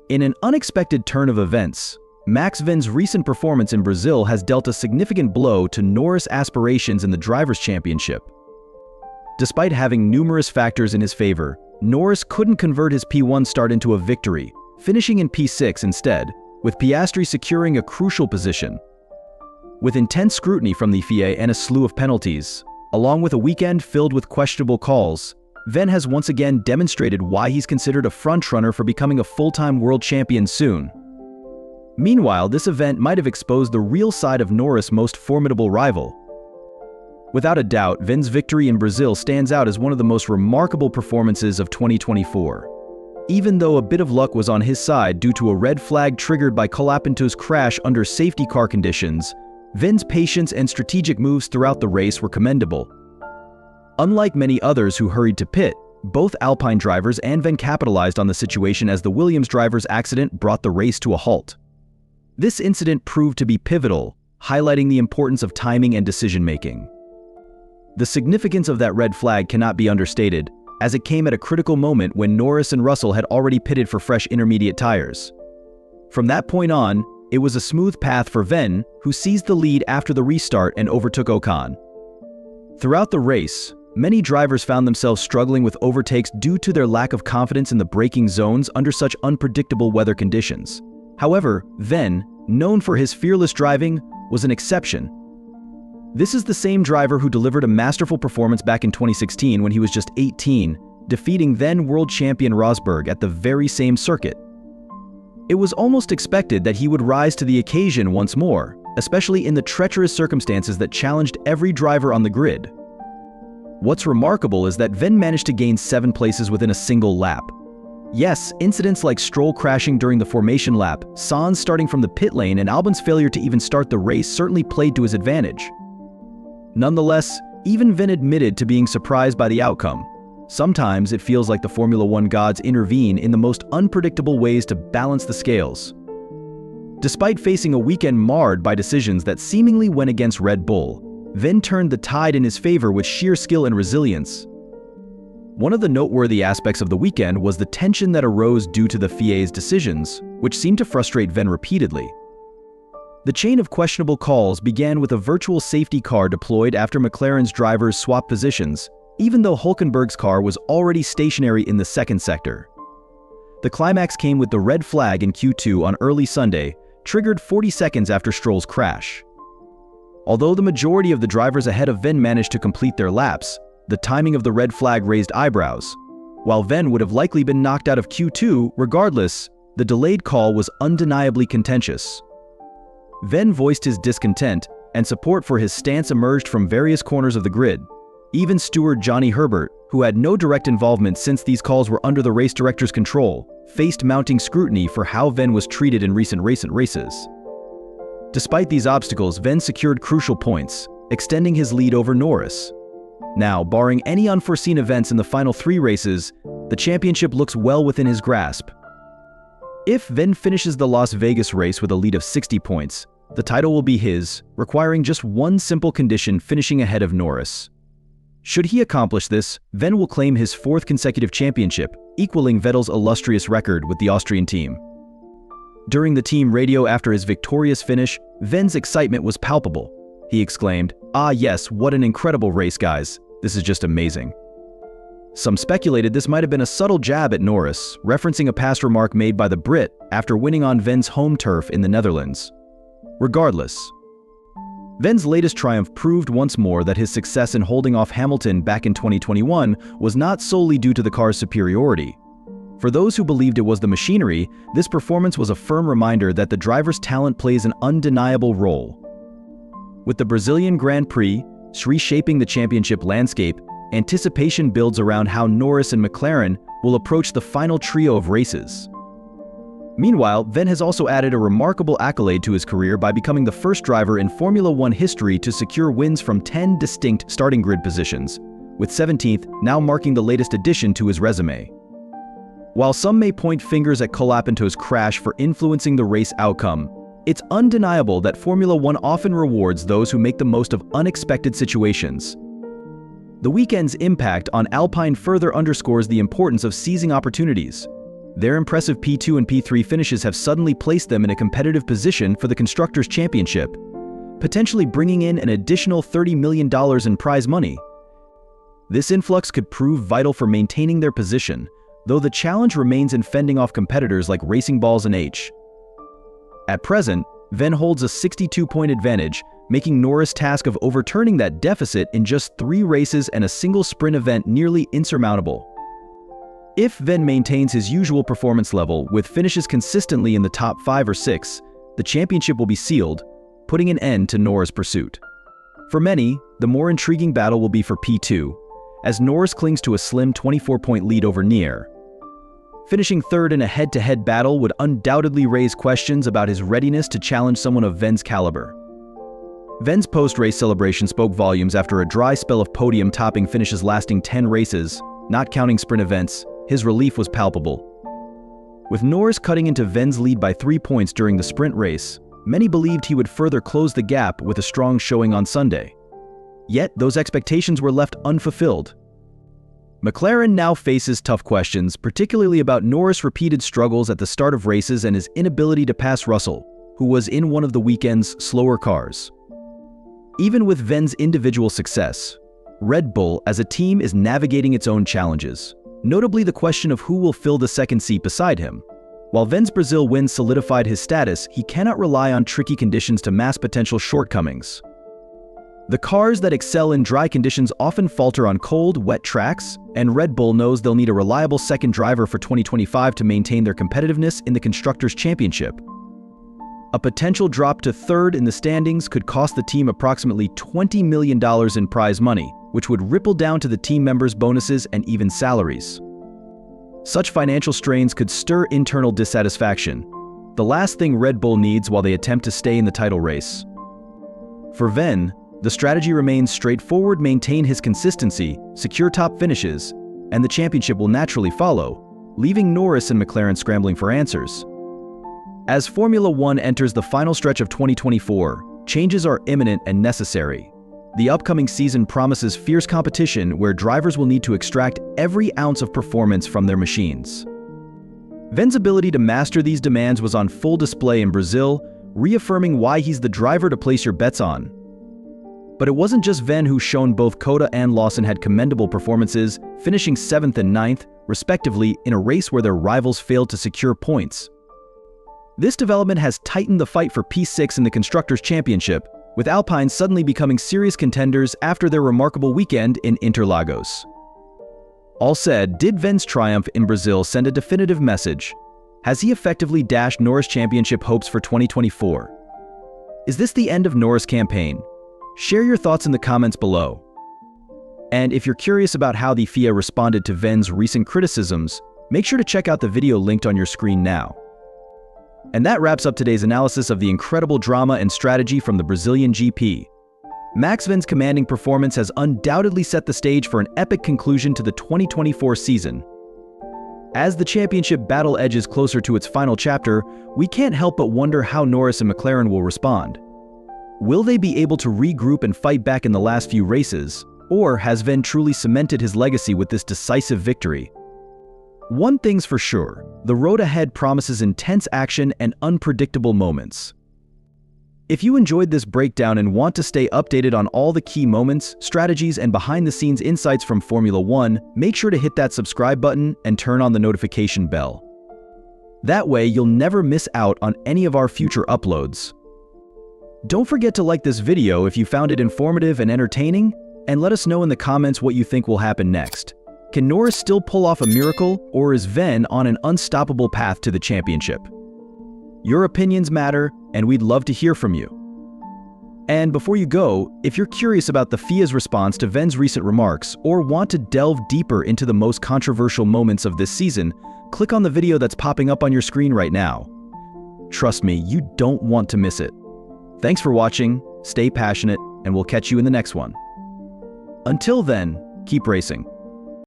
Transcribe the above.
In an unexpected turn of events, Max Verstappen's recent performance in Brazil has dealt a significant blow to Norris' aspirations in the Drivers' Championship. Despite having numerous factors in his favor, Norris couldn't convert his P1 start into a victory, finishing in P6 instead, with Piastri securing a crucial position. With intense scrutiny from the FIA and a slew of penalties, along with a weekend filled with questionable calls, Verstappen has once again demonstrated why he's considered a frontrunner for becoming a full-time world champion soon. Meanwhile, this event might have exposed the real side of Norris' most formidable rival. Without a doubt, Verstappen's victory in Brazil stands out as one of the most remarkable performances of 2024. Even though a bit of luck was on his side due to a red flag triggered by Verstappen's crash under safety car conditions, Verstappen's patience and strategic moves throughout the race were commendable. Unlike many others who hurried to pit, both Alpine drivers and Verstappen capitalized on the situation as the Williams driver's accident brought the race to a halt. This incident proved to be pivotal, highlighting the importance of timing and decision-making. The significance of that red flag cannot be understated, as it came at a critical moment when Norris and Russell had already pitted for fresh intermediate tires. From that point on, it was a smooth path for Verstappen, who seized the lead after the restart and overtook Ocon. Throughout the race, many drivers found themselves struggling with overtakes due to their lack of confidence in the braking zones under such unpredictable weather conditions. However, Verstappen, known for his fearless driving, was an exception. This is the same driver who delivered a masterful performance back in 2016 when he was just 18, defeating then world champion Rosberg at the very same circuit. It was almost expected that he would rise to the occasion once more, especially in the treacherous circumstances that challenged every driver on the grid. What's remarkable is that Verstappen managed to gain 7 places within a single lap. Yes, incidents like Stroll crashing during the formation lap, Sainz starting from the pit lane, and Albon's failure to even start the race certainly played to his advantage. Nonetheless, even Verstappen admitted to being surprised by the outcome. Sometimes it feels like the Formula One gods intervene in the most unpredictable ways to balance the scales. Despite facing a weekend marred by decisions that seemingly went against Red Bull, Verstappen turned the tide in his favor with sheer skill and resilience. One of the noteworthy aspects of the weekend was the tension that arose due to the FIA's decisions, which seemed to frustrate Verstappen repeatedly. The chain of questionable calls began with a virtual safety car deployed after McLaren's drivers swapped positions, even though Hülkenberg's car was already stationary in the second sector. The climax came with the red flag in Q2 on early Sunday, triggered 40 seconds after Stroll's crash. Although the majority of the drivers ahead of Verstappen managed to complete their laps, the timing of the red flag raised eyebrows. While Verstappen would have likely been knocked out of Q2 regardless, the delayed call was undeniably contentious. Verstappen voiced his discontent, and support for his stance emerged from various corners of the grid. Even steward Johnny Herbert, who had no direct involvement since these calls were under the race director's control, faced mounting scrutiny for how Verstappen was treated in recent races. Despite these obstacles, Verstappen secured crucial points, extending his lead over Norris. Now, barring any unforeseen events in the final 3 races, the championship looks well within his grasp. If Verstappen finishes the Las Vegas race with a lead of 60 points, the title will be his, requiring just one simple condition: finishing ahead of Norris. Should he accomplish this, Verstappen will claim his 4th consecutive championship, equaling Vettel's illustrious record with the Austrian team. During the team radio after his victorious finish, Verstappen's excitement was palpable. He exclaimed, "Ah yes, what an incredible race, guys. This is just amazing." Some speculated this might have been a subtle jab at Norris, referencing a past remark made by the Brit after winning on Verstappen's home turf in the Netherlands. Regardless, Verstappen's latest triumph proved once more that his success in holding off Hamilton back in 2021 was not solely due to the car's superiority. For those who believed it was the machinery, this performance was a firm reminder that the driver's talent plays an undeniable role. With the Brazilian Grand Prix reshaping the championship landscape, anticipation builds around how Norris and McLaren will approach the final trio of races. Meanwhile, Verstappen has also added a remarkable accolade to his career by becoming the first driver in Formula One history to secure wins from 10 distinct starting grid positions, with 17th now marking the latest addition to his resume. While some may point fingers at Verstappen's crash for influencing the race outcome, it's undeniable that Formula One often rewards those who make the most of unexpected situations. The weekend's impact on Alpine further underscores the importance of seizing opportunities. Their impressive P2 and P3 finishes have suddenly placed them in a competitive position for the Constructors' Championship, potentially bringing in an additional $30 million in prize money. This influx could prove vital for maintaining their position, though the challenge remains in fending off competitors like Racing Balls and H. At present, Ven holds a 62-point advantage, making Norris' task of overturning that deficit in just 3 races and a single sprint event nearly insurmountable. If Ven maintains his usual performance level with finishes consistently in the top 5 or 6, the championship will be sealed, putting an end to Norris' pursuit. For many, the more intriguing battle will be for P2, as Norris clings to a slim 24-point lead over Nier. Finishing third in a head-to-head battle would undoubtedly raise questions about his readiness to challenge someone of Ven's caliber. Ven's post-race celebration spoke volumes after a dry spell of podium-topping finishes lasting 10 races, not counting sprint events. His relief was palpable. With Norris cutting into Ven's lead by 3 points during the sprint race, many believed he would further close the gap with a strong showing on Sunday. Yet, those expectations were left unfulfilled. McLaren now faces tough questions, particularly about Norris' repeated struggles at the start of races and his inability to pass Russell, who was in one of the weekend's slower cars. Even with Ven's individual success, Red Bull as a team is navigating its own challenges, notably the question of who will fill the second seat beside him. While Ven's Brazil win solidified his status, he cannot rely on tricky conditions to mask potential shortcomings. The cars that excel in dry conditions often falter on cold, wet tracks, and Red Bull knows they'll need a reliable second driver for 2025 to maintain their competitiveness in the Constructors' Championship. A potential drop to third in the standings could cost the team approximately $20 million in prize money, which would ripple down to the team members' bonuses and even salaries. Such financial strains could stir internal dissatisfaction, the last thing Red Bull needs while they attempt to stay in the title race. For Ven, the strategy remains straightforward: maintain his consistency, secure top finishes, and the championship will naturally follow, leaving Norris and McLaren scrambling for answers. As Formula One enters the final stretch of 2024, changes are imminent and necessary. The upcoming season promises fierce competition where drivers will need to extract every ounce of performance from their machines. Ven's ability to master these demands was on full display in Brazil, reaffirming why he's the driver to place your bets on. But it wasn't just Ven who shone. Both Coda and Lawson had commendable performances, finishing 7th and 9th, respectively, in a race where their rivals failed to secure points. This development has tightened the fight for P6 in the Constructors' Championship, with Alpine suddenly becoming serious contenders after their remarkable weekend in Interlagos. All said, did Ven's triumph in Brazil send a definitive message? Has he effectively dashed Norris' championship hopes for 2024? Is this the end of Norris' campaign? Share your thoughts in the comments below. And if you're curious about how the FIA responded to Ven's recent criticisms, make sure to check out the video linked on your screen now. And that wraps up today's analysis of the incredible drama and strategy from the Brazilian GP. Max Ven's commanding performance has undoubtedly set the stage for an epic conclusion to the 2024 season. As the championship battle edges closer to its final chapter, we can't help but wonder how Norris and McLaren will respond. Will they be able to regroup and fight back in the last few races, or has Ven truly cemented his legacy with this decisive victory? One thing's for sure, the road ahead promises intense action and unpredictable moments. If you enjoyed this breakdown and want to stay updated on all the key moments, strategies, and behind-the-scenes insights from Formula One, make sure to hit that subscribe button and turn on the notification bell. That way, you'll never miss out on any of our future uploads. Don't forget to like this video if you found it informative and entertaining, and let us know in the comments what you think will happen next. Can Norris still pull off a miracle, or is Ven on an unstoppable path to the championship? Your opinions matter, and we'd love to hear from you. And before you go, if you're curious about the FIA's response to Ven's recent remarks, or want to delve deeper into the most controversial moments of this season, click on the video that's popping up on your screen right now. Trust me, you don't want to miss it. Thanks for watching, stay passionate, and we'll catch you in the next one. Until then, keep racing.